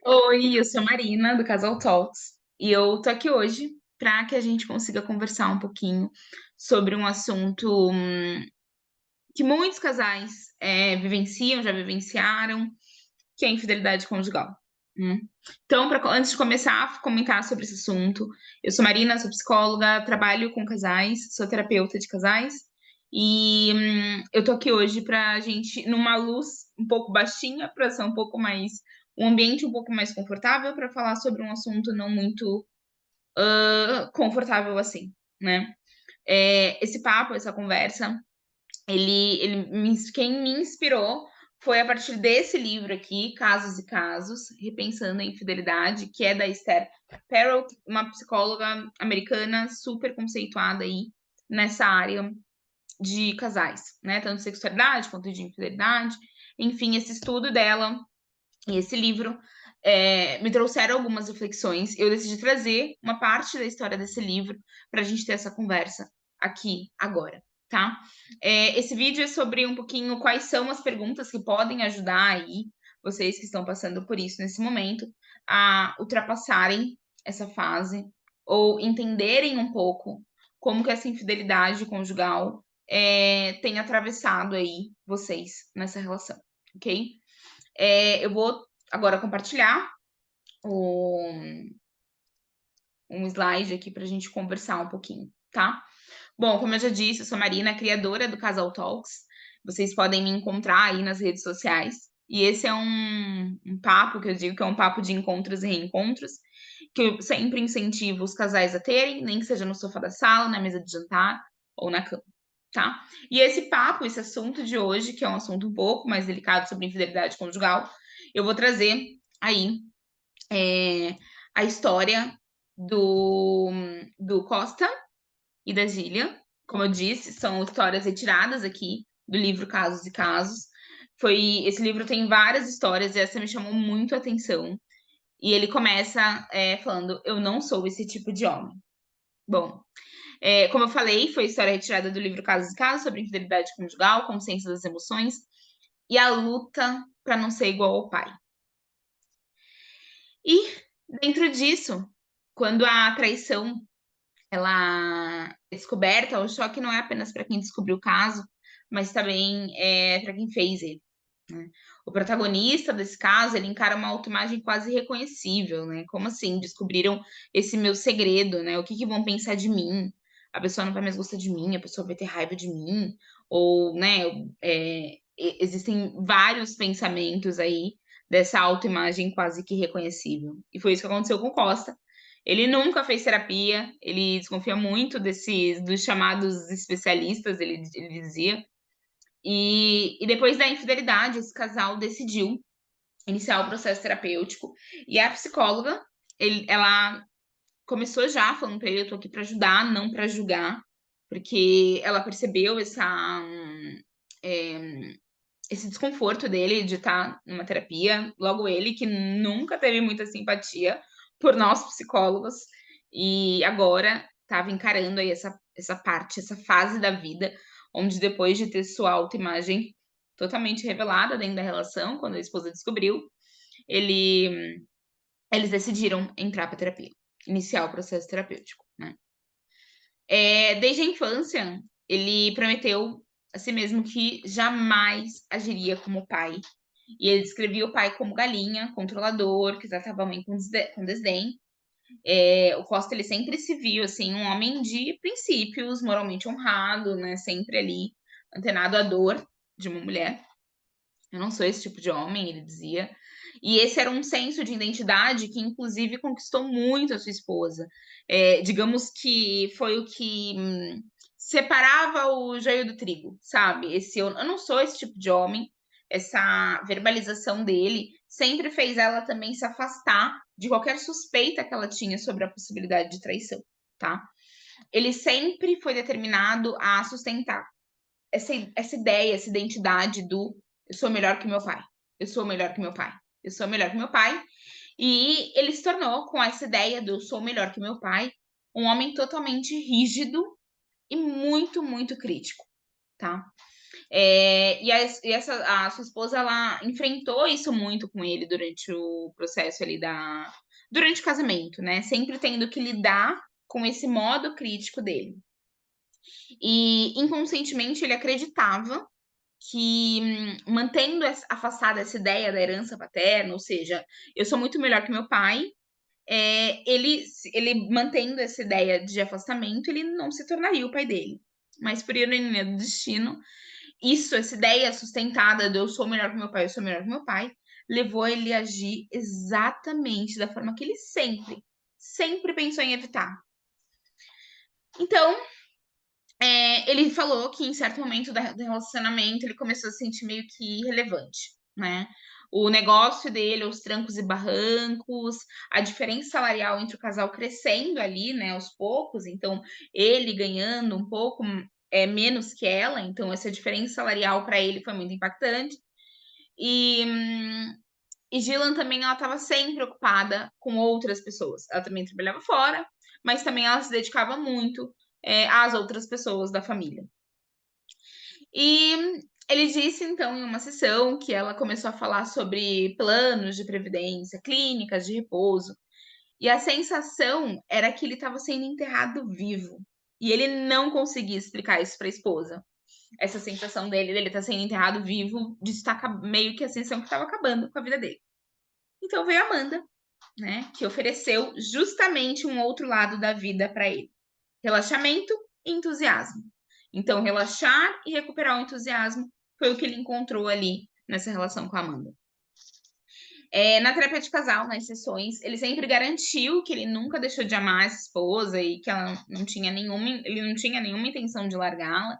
Oi, eu sou a Marina, do Casal Talks, e eu tô aqui hoje para que a gente consiga conversar um pouquinho sobre um assunto que muitos casais vivenciam, já vivenciaram, que é a infidelidade conjugal. Né? Então, antes de começar a comentar sobre esse assunto, eu sou Marina, sou psicóloga, trabalho com casais, sou terapeuta de casais, e eu tô aqui hoje para a gente, numa luz um pouco baixinha, para ser um pouco mais, um ambiente um pouco mais confortável, para falar sobre um assunto não muito confortável assim, né? Esse papo, essa conversa, quem me inspirou foi a partir desse livro aqui, Casos e Casos, Repensando a Infidelidade, que é da Esther Perel, uma psicóloga americana super conceituada aí nessa área de casais, né? Tanto de sexualidade quanto de infidelidade. Enfim, esse estudo dela e esse livro me trouxeram algumas reflexões. Eu decidi trazer uma parte da história desse livro para a gente ter essa conversa aqui agora, tá? Esse vídeo é sobre um pouquinho quais são as perguntas que podem ajudar aí vocês que estão passando por isso nesse momento a ultrapassarem essa fase ou entenderem um pouco como que essa infidelidade conjugal tem atravessado aí vocês nessa relação, ok? Eu vou agora compartilhar o- um slide aqui para a gente conversar um pouquinho, tá? Bom, como eu já disse, eu sou a Marina, criadora do Casal Talks. Vocês podem me encontrar aí nas redes sociais. E esse é um papo que eu digo que é um papo de encontros e reencontros, que eu sempre incentivo os casais a terem, nem que seja no sofá da sala, na mesa de jantar ou na cama, tá? E esse papo, esse assunto de hoje, que é um assunto um pouco mais delicado sobre infidelidade conjugal, eu vou trazer aí é, a história do, do Costa e da Gillian. Como eu disse, são histórias retiradas aqui do livro Casos e Casos. Esse livro tem várias histórias e essa me chamou muito a atenção. E ele começa falando: Eu não sou esse tipo de homem. Bom, como eu falei, foi história retirada do livro Casos e Casos sobre infidelidade conjugal, consciência das emoções e a luta para não ser igual ao pai. E dentro disso, quando a traição ela é descoberta, o choque não é apenas para quem descobriu o caso, mas também é para quem fez ele. Né? O protagonista desse caso, ele encara uma autoimagem quase irreconhecível, né? Como assim? Descobriram esse meu segredo, né? O que vão pensar de mim? A pessoa não vai mais gostar de mim, a pessoa vai ter raiva de mim, ou, né? Existem vários pensamentos aí dessa autoimagem quase que irreconhecível. E foi isso que aconteceu com Costa. Ele nunca fez terapia, ele desconfia muito dos chamados especialistas, ele dizia. E depois da infidelidade, esse casal decidiu iniciar o processo terapêutico. E a psicóloga, ela começou já falando para ele: Eu tô aqui para ajudar, não para julgar, porque ela percebeu é, esse desconforto dele de estar numa terapia. Logo, ele que nunca teve muita simpatia por nós psicólogos, e agora estava encarando aí essa parte, essa fase da vida, onde depois de ter sua autoimagem totalmente revelada dentro da relação, quando a esposa descobriu, ele, eles decidiram entrar para terapia, iniciar o processo terapêutico, né? Desde a infância, ele prometeu a si mesmo que jamais agiria como pai. E ele descrevia o pai como galinha, controlador, que tratava a mãe com desdém. O Costa, ele sempre se viu assim um homem de princípios, moralmente honrado, né? Sempre ali antenado à dor de uma mulher. Eu não sou esse tipo de homem, ele dizia. E esse era um senso de identidade que, inclusive, conquistou muito a sua esposa. Digamos que foi o que separava o joio do trigo, sabe? Eu não sou esse tipo de homem. Essa verbalização dele sempre fez ela também se afastar de qualquer suspeita que ela tinha sobre a possibilidade de traição, tá? Ele sempre foi determinado a sustentar essa ideia, essa identidade do eu sou melhor que meu pai, eu sou melhor que meu pai, eu sou melhor que meu pai. E ele se tornou, com essa ideia do eu sou melhor que meu pai, um homem totalmente rígido e muito, muito crítico, tá? A sua esposa, ela enfrentou isso muito com ele durante o processo ali durante o casamento, né? Sempre tendo que lidar com esse modo crítico dele. E inconscientemente ele acreditava que, mantendo afastada essa ideia da herança paterna, ou seja, eu sou muito melhor que meu pai, ele mantendo essa ideia de afastamento, ele não se tornaria o pai dele. Mas por ironia do destino, essa ideia sustentada de eu sou melhor que meu pai, eu sou melhor que meu pai, levou ele a agir exatamente da forma que ele sempre pensou em evitar. Então, ele falou que em certo momento do relacionamento ele começou a se sentir meio que irrelevante, né? O negócio dele, os trancos e barrancos, a diferença salarial entre o casal crescendo ali, né, aos poucos, então ele ganhando um pouco menos que ela, então essa diferença salarial para ele foi muito impactante. E Gillan também, ela estava sempre ocupada com outras pessoas. Ela também trabalhava fora, mas também ela se dedicava muito às outras pessoas da família. E ele disse, então, em uma sessão, que ela começou a falar sobre planos de previdência, clínicas de repouso, e a sensação era que ele estava sendo enterrado vivo. E ele não conseguia explicar isso para a esposa. Essa sensação dele estar sendo enterrado vivo, de estar meio que a sensação que estava acabando com a vida dele. Então veio a Amanda, né, que ofereceu justamente um outro lado da vida para ele: relaxamento e entusiasmo. Então, relaxar e recuperar o entusiasmo foi o que ele encontrou ali nessa relação com a Amanda. Na terapia de casal, nas sessões, ele sempre garantiu que ele nunca deixou de amar essa esposa e que ele não tinha nenhuma intenção de largá-la.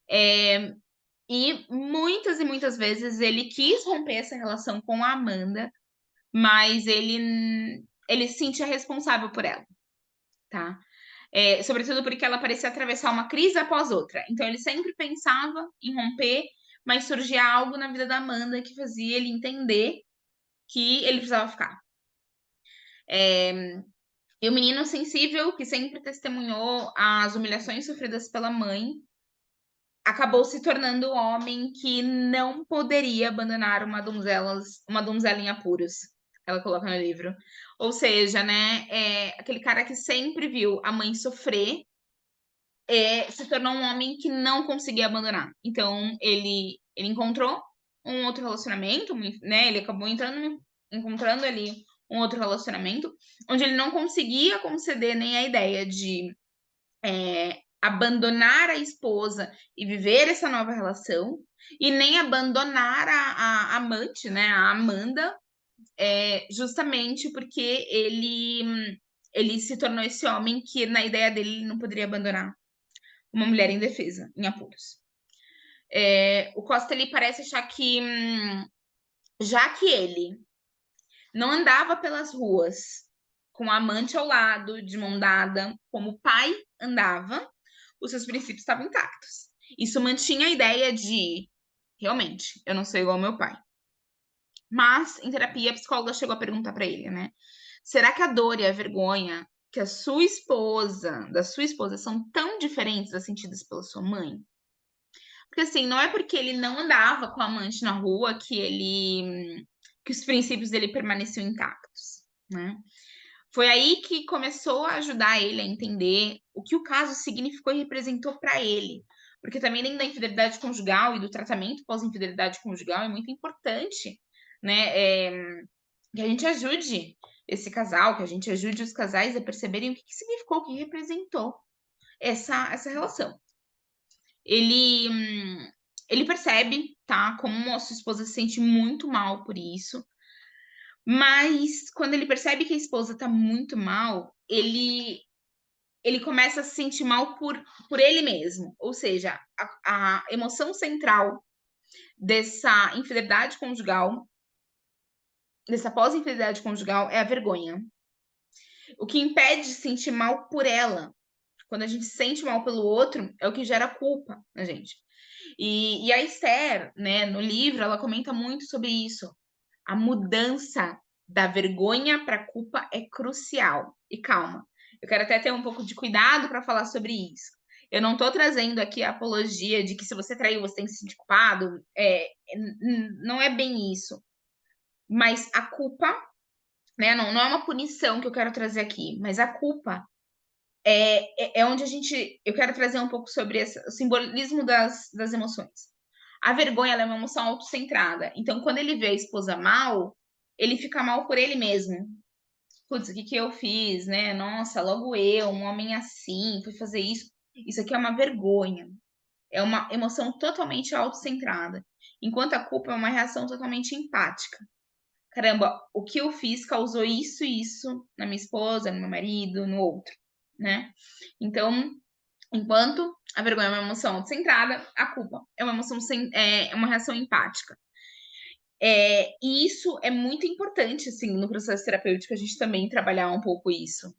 E muitas vezes ele quis romper essa relação com a Amanda, mas ele se sentia responsável por ela, tá? Sobretudo porque ela parecia atravessar uma crise após outra. Então ele sempre pensava em romper, mas surgia algo na vida da Amanda que fazia ele entender que ele precisava ficar. E o menino sensível, que sempre testemunhou as humilhações sofridas pela mãe, acabou se tornando o homem que não poderia abandonar uma donzela em apuros. Ela coloca no livro. Ou seja, né, aquele cara que sempre viu a mãe sofrer, se tornou um homem que não conseguia abandonar. Então, ele encontrou um outro relacionamento, né? Ele acabou encontrando ali um outro relacionamento, onde ele não conseguia conceder nem a ideia de abandonar a esposa e viver essa nova relação, e nem abandonar a amante, né? A Amanda, justamente porque ele se tornou esse homem que, na ideia dele, ele não poderia abandonar uma mulher indefesa, em apuros. O Costa, ele parece achar que, já que ele não andava pelas ruas com a amante ao lado, de mão dada, como o pai andava, os seus princípios estavam intactos. Isso mantinha a ideia de, realmente, eu não sou igual ao meu pai. Mas, em terapia, a psicóloga chegou a perguntar para ele, né? Será que a dor e a vergonha que da sua esposa são tão diferentes das sentidas pela sua mãe? Porque assim, não é porque ele não andava com a amante na rua que os princípios dele permaneciam intactos, né? Foi aí que começou a ajudar ele a entender o que o caso significou e representou para ele. Porque também dentro da infidelidade conjugal e do tratamento pós-infidelidade conjugal é muito importante, né? Que a gente ajude esse casal, que a gente ajude os casais a perceberem o que significou, o que representou essa relação. Ele percebe, tá, como a sua esposa se sente muito mal por isso, mas quando ele percebe que a esposa tá muito mal, ele começa a se sentir mal por ele mesmo. Ou seja, a emoção central dessa infidelidade conjugal, dessa pós-infidelidade conjugal, é a vergonha. O que impede de se sentir mal por ela. Quando a gente se sente mal pelo outro, é o que gera culpa na gente. E a Esther, né, no livro, ela comenta muito sobre isso. A mudança da vergonha para a culpa é crucial. E calma, eu quero até ter um pouco de cuidado para falar sobre isso. Eu não tô trazendo aqui a apologia de que se você traiu, você tem que se sentir culpado. Não é bem isso. Mas a culpa, né? Não é uma punição que eu quero trazer aqui, mas a culpa é onde eu quero trazer um pouco sobre o simbolismo das emoções. A vergonha, ela é uma emoção autocentrada. Então, quando ele vê a esposa mal, ele fica mal por ele mesmo. Putz, o que eu fiz, né? Nossa, logo eu, um homem assim, fui fazer isso. Isso aqui é uma vergonha. É uma emoção totalmente autocentrada. Enquanto a culpa é uma reação totalmente empática. Caramba, o que eu fiz causou isso e isso na minha esposa, no meu marido, no outro, né? Então, enquanto a vergonha é uma emoção autocentrada, a culpa é uma emoção é uma reação empática. E isso é muito importante, assim, no processo terapêutico, a gente também trabalhar um pouco isso.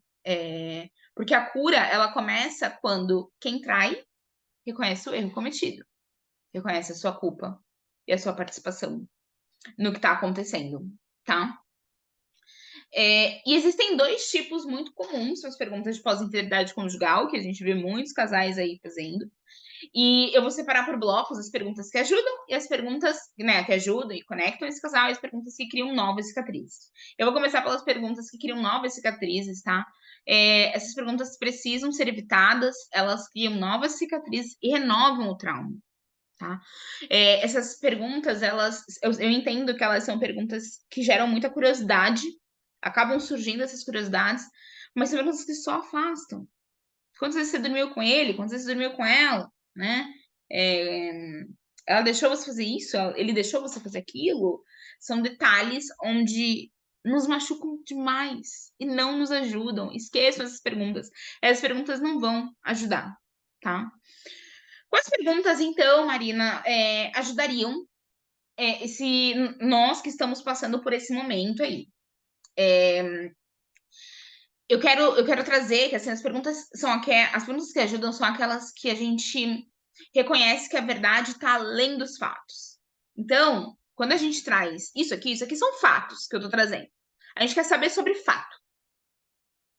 Porque a cura, ela começa quando quem trai reconhece o erro cometido, reconhece a sua culpa e a sua participação no que está acontecendo, tá? E existem dois tipos muito comuns nas perguntas de pós-integridade conjugal, que a gente vê muitos casais aí fazendo. E eu vou separar por blocos as perguntas que ajudam e as perguntas, né, que ajudam e conectam esse casal e as perguntas que criam novas cicatrizes. Eu vou começar pelas perguntas que criam novas cicatrizes, tá? Essas perguntas precisam ser evitadas, elas criam novas cicatrizes e renovam o trauma, tá? Essas perguntas, eu entendo que elas são perguntas que geram muita curiosidade, acabam surgindo essas curiosidades, mas são perguntas que só afastam. Quantas vezes você dormiu com ele? Quantas vezes você dormiu com ela? Né? Ela deixou você fazer isso? Ele deixou você fazer aquilo? São detalhes onde nos machucam demais e não nos ajudam. Esqueçam essas perguntas. Essas perguntas não vão ajudar, tá? Quais perguntas, então, Marina, ajudariam nós que estamos passando por esse momento aí? Eu quero trazer que assim, as perguntas que ajudam são aquelas que a gente reconhece que a verdade está além dos fatos. Então, quando a gente traz isso aqui são fatos que eu estou trazendo. A gente quer saber sobre fato.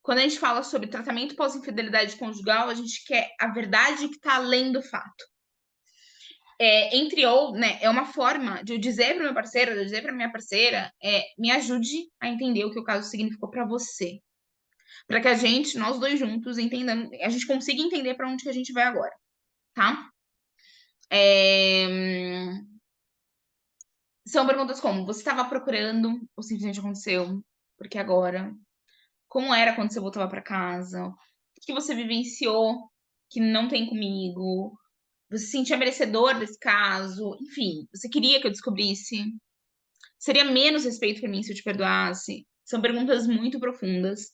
Quando a gente fala sobre tratamento pós-infidelidade conjugal, a gente quer a verdade que está além do fato. Né, é uma forma de eu dizer para o meu parceiro, de eu dizer para minha parceira, me ajude a entender o que o caso significou para você. Para que nós dois juntos, entendamos, a gente consiga entender para onde que a gente vai agora, tá? São perguntas como: você estava procurando ou simplesmente aconteceu? Porque agora? Como era quando você voltava para casa? O que você vivenciou que não tem comigo? Você se sentia merecedor desse caso? Enfim, você queria que eu descobrisse? Seria menos respeito por mim se eu te perdoasse? São perguntas muito profundas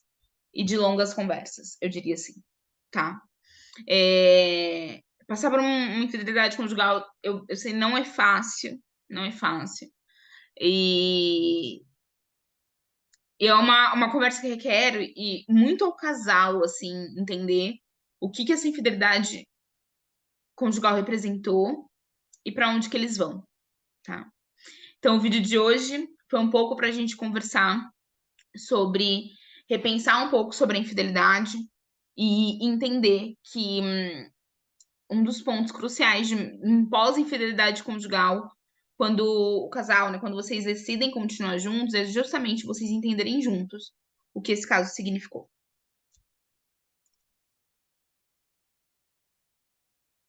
e de longas conversas, eu diria assim, tá? Passar por uma infidelidade conjugal, eu sei, não é fácil, não é fácil. E é uma conversa que requer e muito ao casal, assim, entender o que essa infidelidade conjugal representou e para onde que eles vão, tá? Então, o vídeo de hoje foi um pouco para a gente conversar sobre, repensar um pouco sobre a infidelidade e entender que um dos pontos cruciais de pós-infidelidade conjugal, quando o casal, né, quando vocês decidem continuar juntos, é justamente vocês entenderem juntos o que esse caso significou.